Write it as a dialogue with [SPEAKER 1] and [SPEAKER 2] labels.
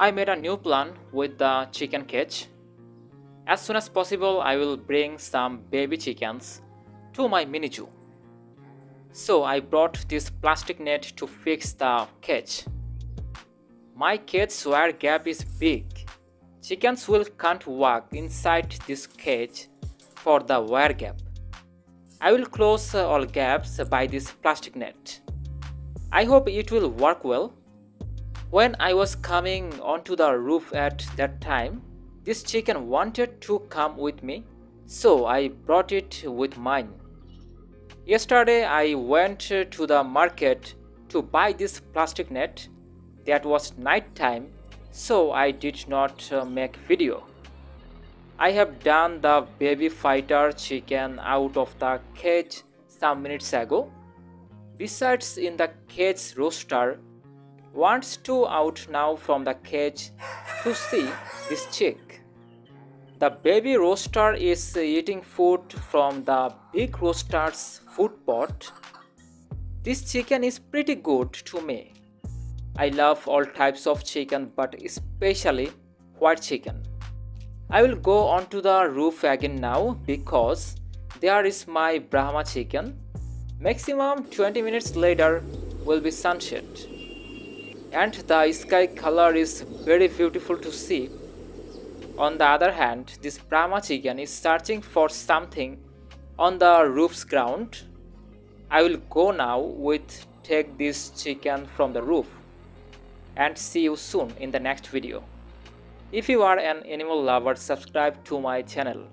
[SPEAKER 1] I made a new plan with the chicken cage. As soon as possible, I will bring some baby chickens to my mini zoo. So I brought this plastic net to fix the cage. My cage wire gap is big. Chickens will can't walk inside this cage for the wire gap. I will close all gaps by this plastic net. I hope it will work well. When I was coming onto the roof at that time, this chicken wanted to come with me, so I brought it with mine. Yesterday I went to the market to buy this plastic net. That was night time, so I did not make video. I have done the baby fighter chicken out of the cage some minutes ago. Besides, in the cage rooster wants to out now from the cage to see this chick. The baby rooster is eating food from the big rooster's food pot. This chicken is pretty good to me. I love all types of chicken, but especially white chicken. I will go onto the roof again now because there is my Brahma chicken. Maximum 20 minutes later will be sunset. And the sky color is very beautiful to see. On the other hand, this Brahma chicken is searching for something on the roof's ground. I will go now with take this chicken from the roof. And see you soon in the next video. If you are an animal lover, subscribe to my channel.